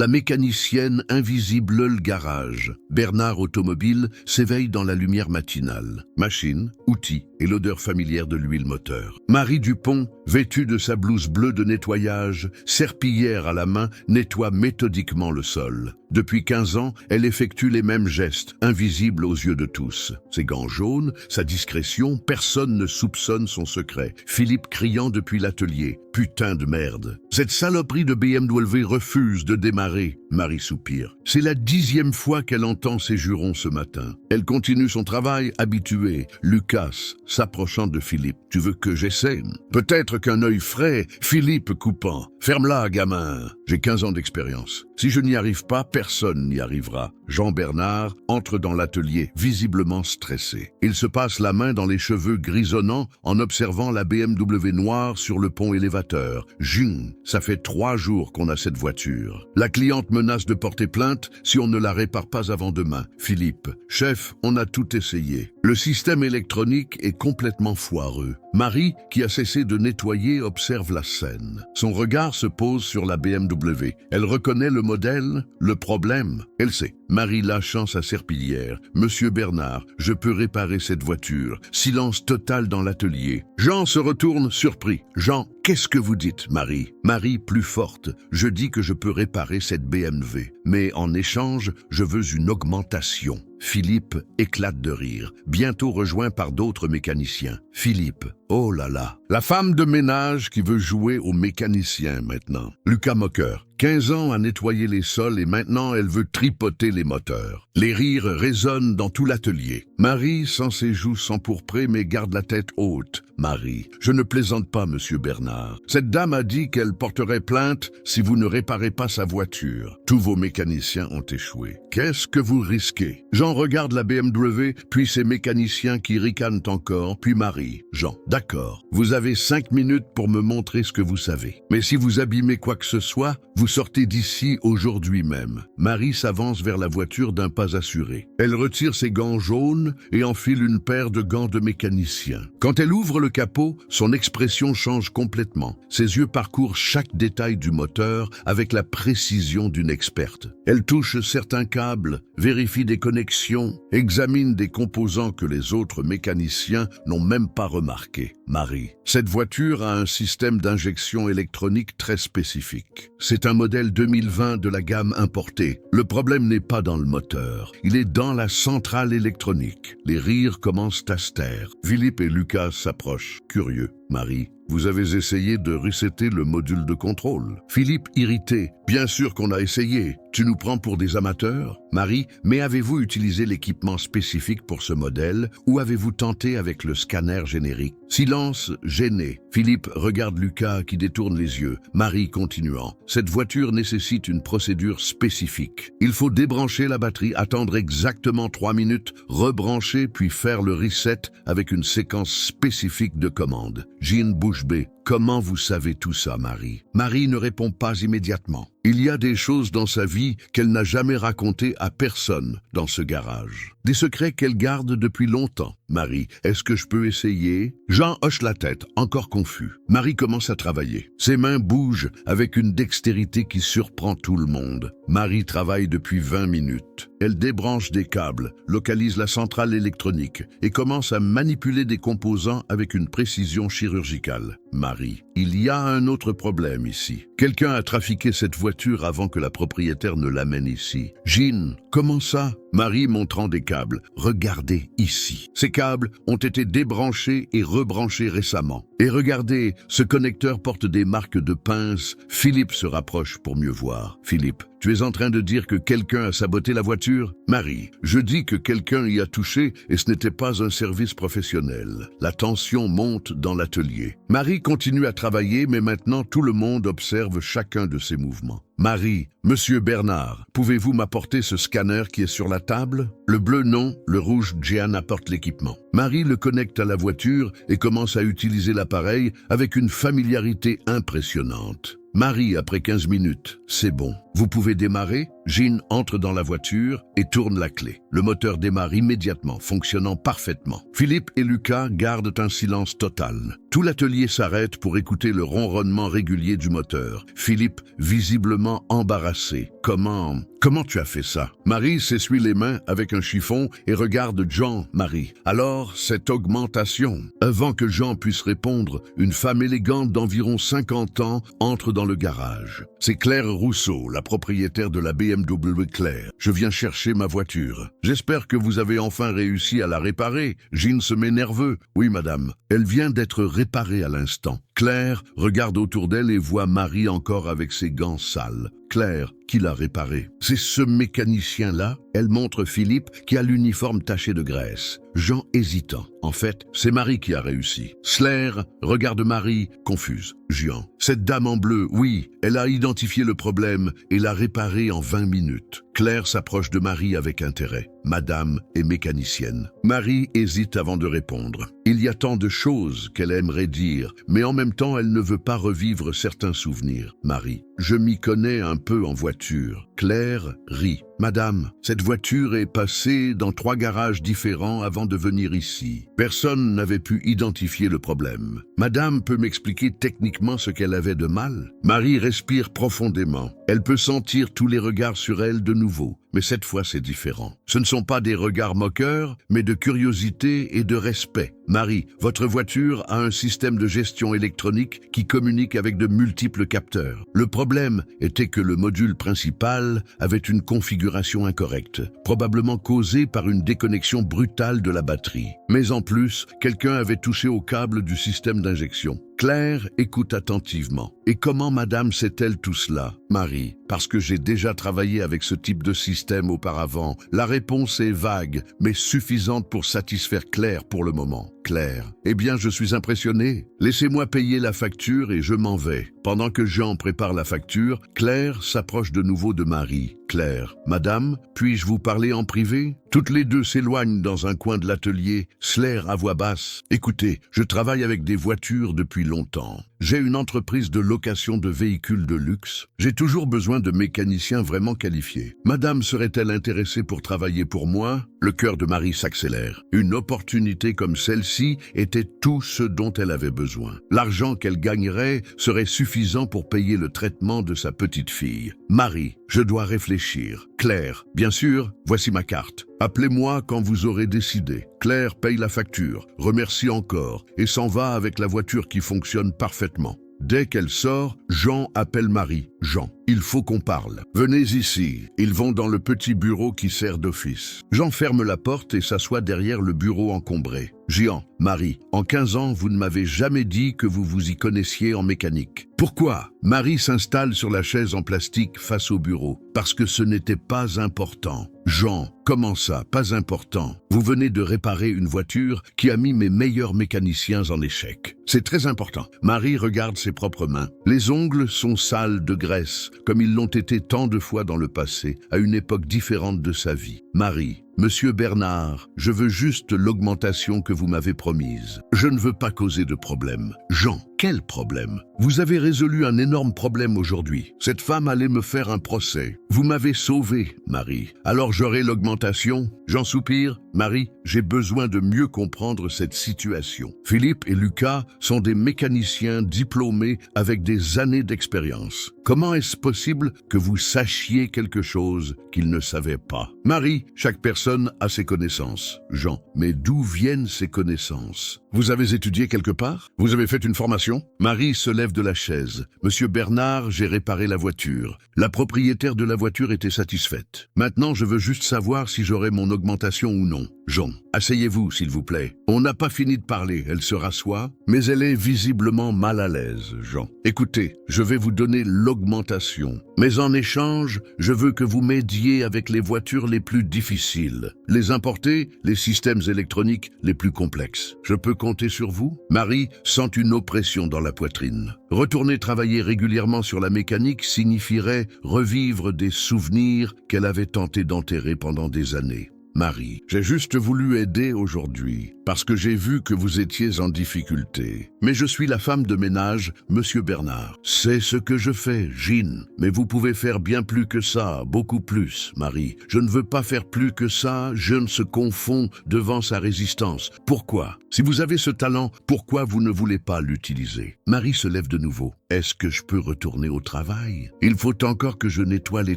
La mécanicienne invisible le garage. Bernard automobile s'éveille dans la lumière matinale. Machine, outils et l'odeur familière de l'huile moteur. Marie Dupont, vêtue de sa blouse bleue de nettoyage, serpillière à la main, nettoie méthodiquement le sol. Depuis 15 ans, elle effectue les mêmes gestes, invisibles aux yeux de tous. Ses gants jaunes, sa discrétion, personne ne soupçonne son secret. Philippe criant depuis l'atelier. Putain de merde. Cette saloperie de BMW refuse de démarrer. Marie soupire. C'est la 10e fois qu'elle entend ces jurons ce matin. Elle continue son travail habitué. Lucas, s'approchant de Philippe. Tu veux que j'essaie? Peut-être qu'un œil frais. Philippe coupant. Ferme-la, gamin. J'ai 15 ans d'expérience. Si je n'y arrive pas, personne n'y arrivera. Jean-Bernard entre dans l'atelier, visiblement stressé. Il se passe la main dans les cheveux grisonnants en observant la BMW noire sur le pont élévateur. June, ça fait 3 jours qu'on a cette voiture. La cliente menace de porter plainte si on ne la répare pas avant demain. Philippe, chef, on a tout essayé. Le système électronique est complètement foireux. Marie, qui a cessé de nettoyer, observe la scène. Son regard se pose sur la BMW. Elle reconnaît le modèle, le problème. Elle sait. Marie lâchant sa serpillière. Monsieur Bernard, je peux réparer cette voiture. Silence total dans l'atelier. Jean se retourne surpris. Jean, qu'est-ce que vous dites, Marie? Marie plus forte. Je dis que je peux réparer cette BMW. Mais en échange, je veux une augmentation. Philippe éclate de rire, bientôt rejoint par d'autres mécaniciens. Philippe, oh là là, la femme de ménage qui veut jouer au mécanicien maintenant. Lucas moqueur, 15 ans à nettoyer les sols et maintenant elle veut tripoter les moteurs. Les rires résonnent dans tout l'atelier. Marie, sans ses joues s'empourprer mais garde la tête haute. Marie, je ne plaisante pas, monsieur Bernard. Cette dame a dit qu'elle porterait plainte si vous ne réparez pas sa voiture. Tous vos mécaniciens ont échoué. Qu'est-ce que vous risquez? Jean regarde la BMW, puis ses mécaniciens qui ricanent encore, puis Marie. Jean, d'accord, vous avez 5 minutes pour me montrer ce que vous savez. Mais si vous abîmez quoi que ce soit, vous sortez d'ici aujourd'hui même. Marie s'avance vers la voiture d'un pas assuré. Elle retire ses gants jaunes et enfile une paire de gants de mécanicien. Quand elle ouvre le capot, son expression change complètement. Ses yeux parcourent chaque détail du moteur avec la précision d'une experte. Elle touche certains câbles, vérifie des connexions, examine des composants que les autres mécaniciens n'ont même pas remarqués. Marie, cette voiture a un système d'injection électronique très spécifique. C'est un modèle 2020 de la gamme importée. Le problème n'est pas dans le moteur, il est dans la centrale électronique. Les rires commencent à se taire. Philippe et Lucas s'approchent, curieux. Marie, vous avez essayé de resetter le module de contrôle. Philippe, irrité. Bien sûr qu'on a essayé. Tu nous prends pour des amateurs? Marie, mais avez-vous utilisé l'équipement spécifique pour ce modèle ou avez-vous tenté avec le scanner générique? Silence, gêné. Philippe regarde Lucas qui détourne les yeux. Marie continuant. Cette voiture nécessite une procédure spécifique. Il faut débrancher la batterie, attendre exactement 3 minutes, rebrancher puis faire le reset avec une séquence spécifique de commandes. Jean bouche bée. Comment vous savez tout ça, Marie? Marie ne répond pas immédiatement. Il y a des choses dans sa vie qu'elle n'a jamais racontées à personne dans ce garage. Des secrets qu'elle garde depuis longtemps. Marie, est-ce que je peux essayer? Jean hoche la tête, encore confus. Marie commence à travailler. Ses mains bougent avec une dextérité qui surprend tout le monde. Marie travaille depuis 20 minutes. Elle débranche des câbles, localise la centrale électronique et commence à manipuler des composants avec une précision chirurgicale. Marie, il y a un autre problème ici. Quelqu'un a trafiqué cette voiture avant que la propriétaire ne l'amène ici. Jean, comment ça? Marie montrant des câbles. Regardez ici. Ces câbles ont été débranchés et rebranchés récemment. Et regardez, ce connecteur porte des marques de pince. Philippe se rapproche pour mieux voir. Philippe, tu es en train de dire que quelqu'un a saboté la voiture? Marie, je dis que quelqu'un y a touché et ce n'était pas un service professionnel. La tension monte dans l'atelier. Marie continue à travailler, mais maintenant tout le monde observe chacun de ses mouvements. Marie, monsieur Bernard, pouvez-vous m'apporter ce scanner qui est sur la table? Le bleu non, le rouge Jean apporte l'équipement. Marie le connecte à la voiture et commence à utiliser l'appareil avec une familiarité impressionnante. Marie, après 15 minutes, c'est bon. Vous pouvez démarrer? Jean entre dans la voiture et tourne la clé. Le moteur démarre immédiatement, fonctionnant parfaitement. Philippe et Lucas gardent un silence total. Tout l'atelier s'arrête pour écouter le ronronnement régulier du moteur. Philippe, visiblement embarrassé. Comment tu as fait ça? Marie s'essuie les mains avec un chiffon et regarde Jean. Marie: alors, cette augmentation. Avant que Jean puisse répondre, une femme élégante d'environ 50 ans entre dans le garage. C'est Claire Rousseau, la propriétaire de la BMW. Claire: je viens chercher ma voiture. J'espère que vous avez enfin réussi à la réparer. Jean se met nerveux. Oui, madame. Elle vient d'être réparée à l'instant. Claire regarde autour d'elle et voit Marie encore avec ses gants sales. Claire: qui l'a réparé? C'est ce mécanicien-là. Elle montre Philippe qui a l'uniforme taché de graisse. Jean hésitant. En fait, c'est Marie qui a réussi. Claire regarde Marie, confuse. Jean: cette dame en bleu, oui, elle a identifié le problème et l'a réparé en 20 minutes. Claire s'approche de Marie avec intérêt. Madame est mécanicienne. Marie hésite avant de répondre. Il y a tant de choses qu'elle aimerait dire, mais en même temps, elle ne veut pas revivre certains souvenirs. Marie: je m'y connais un peu en voiture. Claire rit. Madame, cette voiture est passée dans 3 garages différents avant de venir ici. Personne n'avait pu identifier le problème. Madame peut m'expliquer techniquement ce qu'elle avait de mal? Marie respire profondément. Elle peut sentir tous les regards sur elle de nouveau. Mais cette fois, c'est différent. Ce ne sont pas des regards moqueurs, mais de curiosité et de respect. Marie: votre voiture a un système de gestion électronique qui communique avec de multiples capteurs. Le problème était que le module principal avait une configuration incorrecte, probablement causée par une déconnexion brutale de la batterie. Mais en plus, quelqu'un avait touché au câble du système d'injection. Claire écoute attentivement. Et comment madame sait-elle tout cela? Marie: parce que j'ai déjà travaillé avec ce type de système auparavant. La réponse est vague, mais suffisante pour satisfaire Claire pour le moment. Claire: eh bien, je suis impressionnée. Laissez-moi payer la facture et je m'en vais. Pendant que Jean prépare la facture, Claire s'approche de nouveau de Marie. Claire: madame, puis-je vous parler en privé? Toutes les deux s'éloignent dans un coin de l'atelier. Claire à voix basse: écoutez, je travaille avec des voitures depuis longtemps. J'ai une entreprise de location de véhicules de luxe. J'ai toujours besoin de mécaniciens vraiment qualifiés. Madame serait-elle intéressée pour travailler pour moi? Le cœur de Marie s'accélère. Une opportunité comme celle-ci était tout ce dont elle avait besoin. L'argent qu'elle gagnerait serait suffisant pour payer le traitement de sa petite fille. Marie: je dois réfléchir. Claire: bien sûr, voici ma carte. Appelez-moi quand vous aurez décidé. Claire paye la facture, remercie encore et s'en va avec la voiture qui fonctionne parfaitement. Dès qu'elle sort, Jean appelle Marie. Jean: il faut qu'on parle. Venez ici. Ils vont dans le petit bureau qui sert d'office. Jean ferme la porte et s'assoit derrière le bureau encombré. Jean: Marie, en 15 ans, vous ne m'avez jamais dit que vous vous y connaissiez en mécanique. Pourquoi? Marie s'installe sur la chaise en plastique face au bureau. Parce que ce n'était pas important. Jean: comment ça, pas important? Vous venez de réparer une voiture qui a mis mes meilleurs mécaniciens en échec. C'est très important. Marie regarde ses propres mains. Les ongles sont sales de graisse, comme ils l'ont été tant de fois dans le passé, à une époque différente de sa vie. Marie: Monsieur Bernard, je veux juste l'augmentation que vous m'avez promise. Je ne veux pas causer de problème. Jean: quel problème? Vous avez résolu un énorme problème aujourd'hui. Cette femme allait me faire un procès. Vous m'avez sauvé, Marie. Alors j'aurai l'augmentation? Jean soupire. Marie: j'ai besoin de mieux comprendre cette situation. Philippe et Lucas sont des mécaniciens diplômés avec des années d'expérience. Comment est-ce possible que vous sachiez quelque chose qu'ils ne savaient pas? Marie: chaque personne a ses connaissances. Jean: mais d'où viennent ces connaissances? Vous avez étudié quelque part? Vous avez fait une formation? Marie se lève de la chaise. Monsieur Bernard, j'ai réparé la voiture. La propriétaire de la voiture était satisfaite. Maintenant, je veux juste savoir si j'aurai mon augmentation ou non. Jean: asseyez-vous, s'il vous plaît. On n'a pas fini de parler. Elle se rassoit, mais elle est visiblement mal à l'aise. Jean: écoutez, je vais vous donner l'augmentation. Mais en échange, je veux que vous m'aidiez avec les voitures les plus difficiles. Les importer, les systèmes électroniques les plus complexes. Je peux compter sur vous? Marie sent une oppression dans la poitrine. Retourner travailler régulièrement sur la mécanique signifierait revivre des souvenirs qu'elle avait tenté d'enterrer pendant des années. Marie. J'ai juste voulu aider aujourd'hui, parce que j'ai vu que vous étiez en difficulté. Mais je suis la femme de ménage, Monsieur Bernard. C'est ce que je fais, Jean. Mais vous pouvez faire bien plus que ça, beaucoup plus, Marie. Je ne veux pas faire plus que ça, Jean se confond devant sa résistance. Pourquoi? Si vous avez ce talent, pourquoi vous ne voulez pas l'utiliser? Marie se lève de nouveau. Est-ce que je peux retourner au travail? Il faut encore que je nettoie les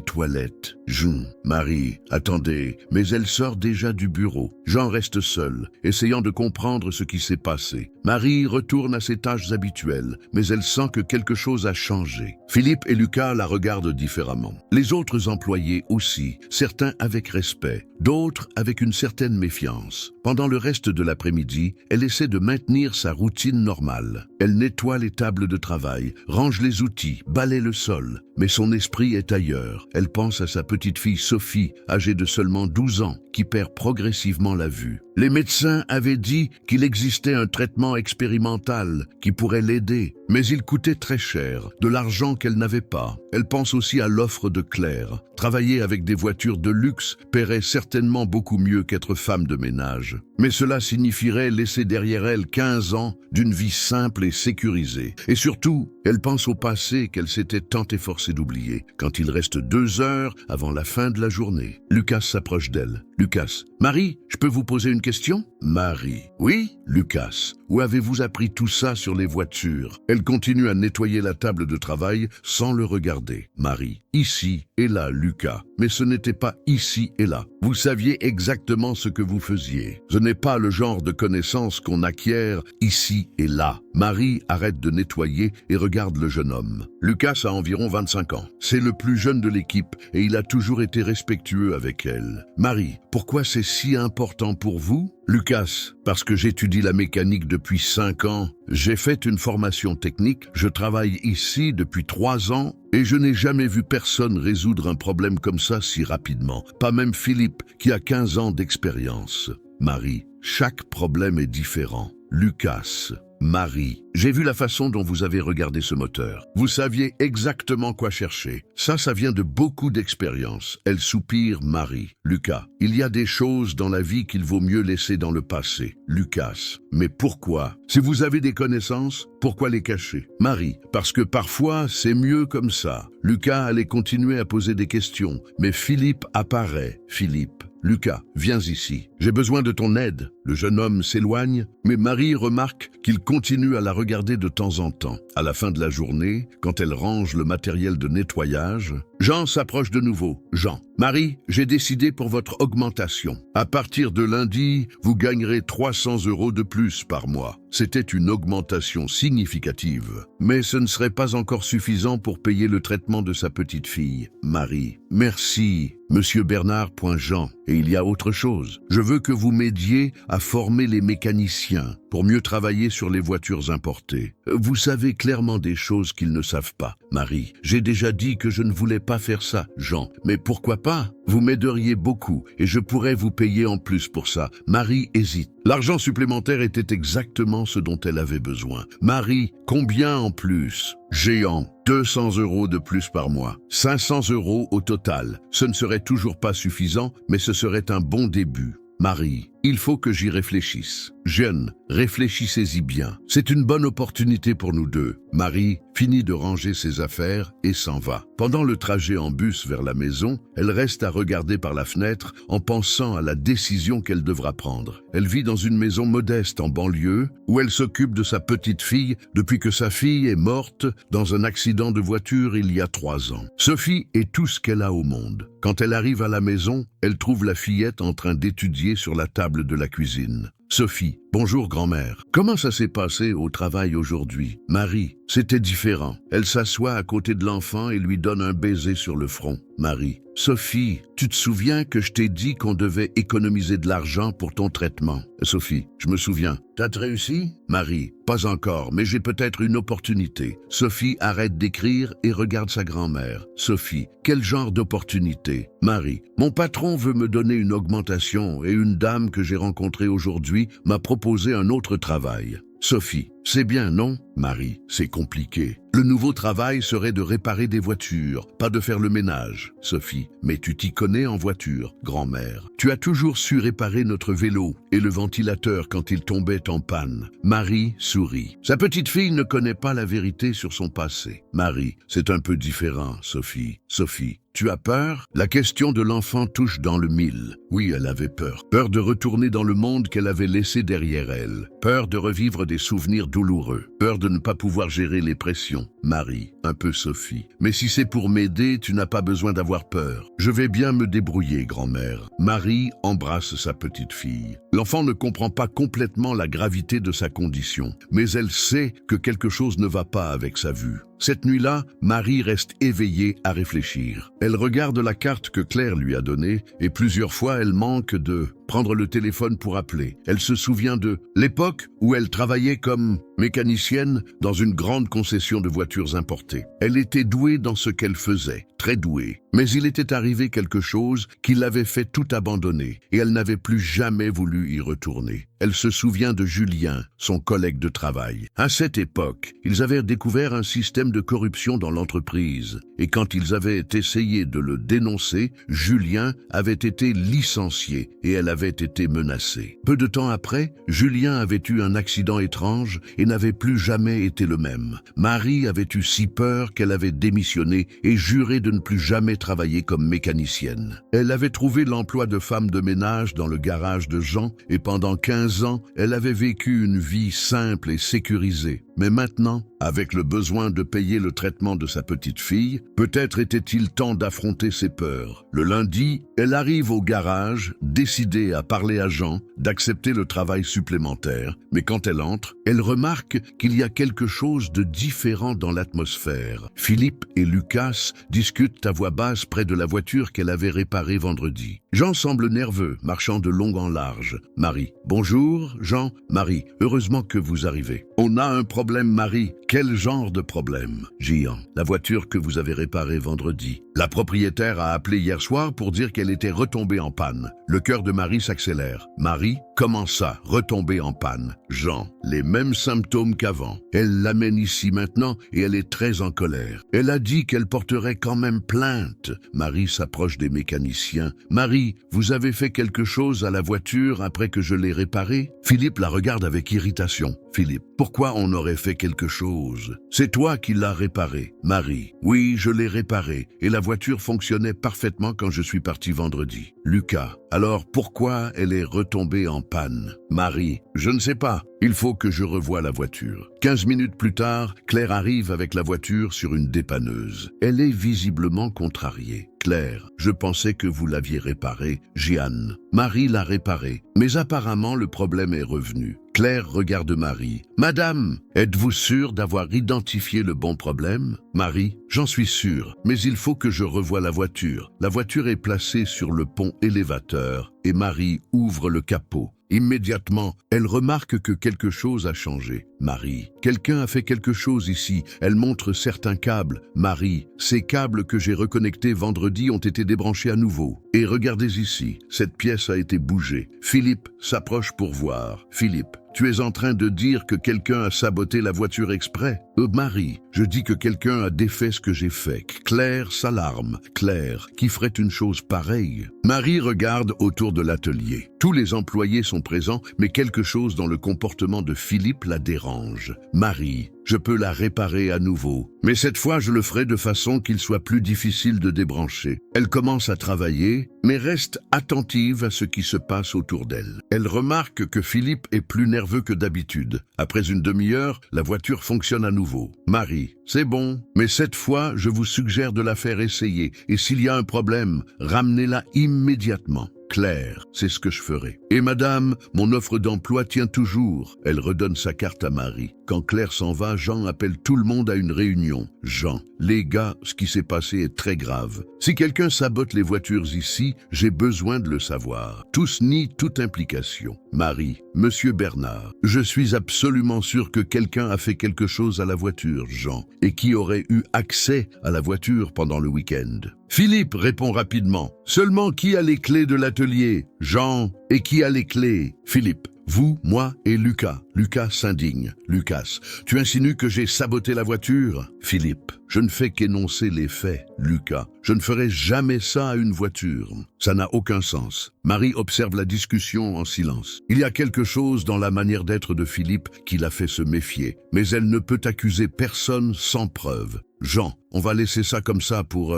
toilettes. Jean. Marie, attendez, mais elle sort déjà du bureau. Jean reste seul, essayant de comprendre ce qui s'est passé. Marie retourne à ses tâches habituelles, mais elle sent que quelque chose a changé. Philippe et Lucas la regardent différemment. Les autres employés aussi, certains avec respect, d'autres avec une certaine méfiance. Pendant le reste de l'après-midi, elle essaie de maintenir sa routine normale. Elle nettoie les tables de travail, range les outils, balaie le sol. Mais son esprit est ailleurs. Elle pense à sa petite fille Sophie, âgée de seulement 12 ans, qui perd progressivement la vue. Les médecins avaient dit qu'il existait un traitement expérimental qui pourrait l'aider, mais il coûtait très cher, de l'argent qu'elle n'avait pas. Elle pense aussi à l'offre de Claire. Travailler avec des voitures de luxe paierait certainement beaucoup mieux qu'être femme de ménage. Mais cela signifierait laisser derrière elle 15 ans d'une vie simple et sécurisée. Et surtout, elle pense au passé qu'elle s'était tant efforcée d'oublier, quand il reste 2 heures avant la fin de la journée. Lucas s'approche d'elle. Lucas. Marie, je peux vous poser une question? Marie. Oui? Lucas. Où avez-vous appris tout ça sur les voitures? Elle continue à nettoyer la table de travail sans le regarder. Marie. Ici et là, Lucas. Mais ce n'était pas ici et là. Vous saviez exactement ce que vous faisiez. Ce n'est pas le genre de connaissance qu'on acquiert ici et là. Marie arrête de nettoyer et regarde le jeune homme. Lucas a environ 25 ans. C'est le plus jeune de l'équipe et il a toujours été respectueux avec elle. Marie, pourquoi c'est si important pour vous? Lucas, parce que j'étudie la mécanique depuis 5 ans. J'ai fait une formation technique, je travaille ici depuis 3 ans et je n'ai jamais vu personne résoudre un problème comme ça si rapidement. Pas même Philippe, qui a 15 ans d'expérience. Marie, chaque problème est différent. Lucas. Marie, j'ai vu la façon dont vous avez regardé ce moteur. Vous saviez exactement quoi chercher. Ça vient de beaucoup d'expérience. Elle soupire, Marie. Lucas, il y a des choses dans la vie qu'il vaut mieux laisser dans le passé. Lucas, mais pourquoi? Si vous avez des connaissances, pourquoi les cacher? Marie, parce que parfois c'est mieux comme ça. Lucas allait continuer à poser des questions, mais Philippe apparaît. Philippe. Lucas, viens ici. J'ai besoin de ton aide. Le jeune homme s'éloigne, mais Marie remarque qu'il continue à la regarder de temps en temps. À la fin de la journée, quand elle range le matériel de nettoyage, Jean s'approche de nouveau. Jean. Marie, j'ai décidé pour votre augmentation. À partir de lundi, vous gagnerez 300 € de plus par mois. C'était une augmentation significative, mais ce ne serait pas encore suffisant pour payer le traitement de sa petite fille. Marie. Merci, Monsieur Bernard. Jean. Et il y a autre chose. Je veux que vous m'aidiez à former les mécaniciens pour mieux travailler sur les voitures importées. Vous savez clairement des choses qu'ils ne savent pas. Marie, j'ai déjà dit que je ne voulais pas faire ça. Jean, mais pourquoi pas? Vous m'aideriez beaucoup et je pourrais vous payer en plus pour ça. Marie hésite. L'argent supplémentaire était exactement ce dont elle avait besoin. Marie, combien en plus? Géant, 200 € de plus par mois. 500 € au total. Ce ne serait toujours pas suffisant, mais ce serait un bon début. Marie, il faut que j'y réfléchisse. Jeune, réfléchissez-y bien. C'est une bonne opportunité pour nous deux. Marie finit de ranger ses affaires et s'en va. Pendant le trajet en bus vers la maison, elle reste à regarder par la fenêtre en pensant à la décision qu'elle devra prendre. Elle vit dans une maison modeste en banlieue où elle s'occupe de sa petite fille depuis que sa fille est morte dans un accident de voiture il y a 3 ans. Sophie est tout ce qu'elle a au monde. Quand elle arrive à la maison, elle trouve la fillette en train d'étudier sur la table de la cuisine. Sophie, bonjour grand-mère. Comment ça s'est passé au travail aujourd'hui? Marie, c'était différent. Elle s'assoit à côté de l'enfant et lui donne un baiser sur le front. Marie, Sophie, tu te souviens que je t'ai dit qu'on devait économiser de l'argent pour ton traitement? Sophie, je me souviens. T'as réussi? Marie, pas encore, mais j'ai peut-être une opportunité. Sophie arrête d'écrire et regarde sa grand-mère. Sophie, quel genre d'opportunité? Marie, mon patron veut me donner une augmentation et une dame que j'ai rencontrée aujourd'hui m'a proposé un autre travail. Sophie, c'est bien, non? Marie, c'est compliqué. Le nouveau travail serait de réparer des voitures, pas de faire le ménage. Sophie, mais tu t'y connais en voiture, grand-mère. Tu as toujours su réparer notre vélo et le ventilateur quand il tombait en panne. Marie sourit. Sa petite fille ne connaît pas la vérité sur son passé. Marie, c'est un peu différent, Sophie. Sophie, tu as peur? La question de l'enfant touche dans le mille. Oui, elle avait peur. Peur de retourner dans le monde qu'elle avait laissé derrière elle. Peur de revivre des souvenirs douloureux. Peur de ne pas pouvoir gérer les pressions. Marie, un peu Sophie. Mais si c'est pour m'aider, tu n'as pas besoin d'avoir peur. Je vais bien me débrouiller, grand-mère. Marie embrasse sa petite fille. L'enfant ne comprend pas complètement la gravité de sa condition, mais elle sait que quelque chose ne va pas avec sa vue. Cette nuit-là, Marie reste éveillée à réfléchir. Elle regarde la carte que Claire lui a donnée et plusieurs fois elle manque de prendre le téléphone pour appeler. Elle se souvient de l'époque où elle travaillait comme mécanicienne dans une grande concession de voitures importées. Elle était douée dans ce qu'elle faisait, très douée. Mais il était arrivé quelque chose qui l'avait fait tout abandonner et elle n'avait plus jamais voulu y retourner. Elle se souvient de Julien, son collègue de travail. À cette époque, ils avaient découvert un système de corruption dans l'entreprise et quand ils avaient essayé de le dénoncer, Julien avait été licencié et elle avait été menacée. Peu de temps après, Julien avait eu un accident étrange et n'avait plus jamais été le même. Marie avait eu si peur qu'elle avait démissionné et juré de ne plus jamais travailler comme mécanicienne. Elle avait trouvé l'emploi de femme de ménage dans le garage de Jean et pendant 15 ans, elle avait vécu une vie simple et sécurisée. Mais maintenant, avec le besoin de payer le traitement de sa petite fille, peut-être était-il temps d'affronter ses peurs. Le lundi, elle arrive au garage, décidée à parler à Jean, d'accepter le travail supplémentaire. Mais quand elle entre, elle remarque qu'il y a quelque chose de différent dans l'atmosphère. Philippe et Lucas discutent à voix basse près de la voiture qu'elle avait réparée vendredi. Jean semble nerveux, marchant de long en large. Marie. Bonjour, Jean. Marie. Heureusement que vous arrivez. On a un problème, Marie. Quel genre de problème? Gian. La voiture que vous avez réparée vendredi. La propriétaire a appelé hier soir pour dire qu'elle était retombée en panne. Le cœur de Marie s'accélère. Marie, comment ça, retomber en panne? Jean, les mêmes symptômes qu'avant. Elle l'amène ici maintenant et elle est très en colère. Elle a dit qu'elle porterait quand même plainte. Marie s'approche des mécaniciens. Marie, vous avez fait quelque chose à la voiture après que je l'ai réparée? Philippe la regarde avec irritation. Philippe, pourquoi on aurait fait quelque chose? C'est toi qui l'as réparée. Marie, oui, je l'ai réparée et la voiture fonctionnait parfaitement quand je suis parti vendredi. Lucas, alors pourquoi elle est retombée en panne? Marie, je ne sais pas. Il faut que je revoie la voiture. 15 minutes plus tard, Claire arrive avec la voiture sur une dépanneuse. Elle est visiblement contrariée. Claire, je pensais que vous l'aviez réparée. Jeanne, Marie l'a réparée, mais apparemment le problème est revenu. Claire regarde Marie. Madame, êtes-vous sûre d'avoir identifié le bon problème? Marie, j'en suis sûre, mais il faut que je revoie la voiture. La voiture est placée sur le pont élévateur et Marie ouvre le capot. Immédiatement, elle remarque que quelque chose a changé. Marie, quelqu'un a fait quelque chose ici. Elle montre certains câbles. Marie, ces câbles que j'ai reconnectés vendredi ont été débranchés à nouveau. Et regardez ici, cette pièce a été bougée. Philippe s'approche pour voir. Philippe, tu es en train de dire que quelqu'un a saboté la voiture exprès? Marie, je dis que quelqu'un a défait ce que j'ai fait. Claire s'alarme. Claire, qui ferait une chose pareille? Marie regarde autour de l'atelier. Tous les employés sont présents, mais quelque chose dans le comportement de Philippe la dérange. Marie, je peux la réparer à nouveau, mais cette fois je le ferai de façon qu'il soit plus difficile de débrancher. Elle commence à travailler, mais reste attentive à ce qui se passe autour d'elle. Elle remarque que Philippe est plus nerveux que d'habitude. Après une demi-heure, la voiture fonctionne à nouveau. Marie, c'est bon, mais cette fois, je vous suggère de la faire essayer, et s'il y a un problème, ramenez-la immédiatement. Claire, c'est ce que je ferai. Et madame, mon offre d'emploi tient toujours. Elle redonne sa carte à Marie. Quand Claire s'en va, Jean appelle tout le monde à une réunion. Jean, les gars, ce qui s'est passé est très grave. Si quelqu'un sabote les voitures ici, j'ai besoin de le savoir. Tous nient toute implication. Marie, Monsieur Bernard, je suis absolument sûr que quelqu'un a fait quelque chose à la voiture, Jean, et qui aurait eu accès à la voiture pendant le week-end. Philippe répond rapidement. Seulement qui a les clés de l'atelier? Jean. Et qui a les clés? Philippe. Vous, moi et Lucas. Lucas s'indigne. Lucas, tu insinues que j'ai saboté la voiture? Philippe, je ne fais qu'énoncer les faits. Lucas, je ne ferai jamais ça à une voiture. Ça n'a aucun sens. Marie observe la discussion en silence. Il y a quelque chose dans la manière d'être de Philippe qui l'a fait se méfier, mais elle ne peut accuser personne sans preuve. Jean, on va laisser ça comme ça pour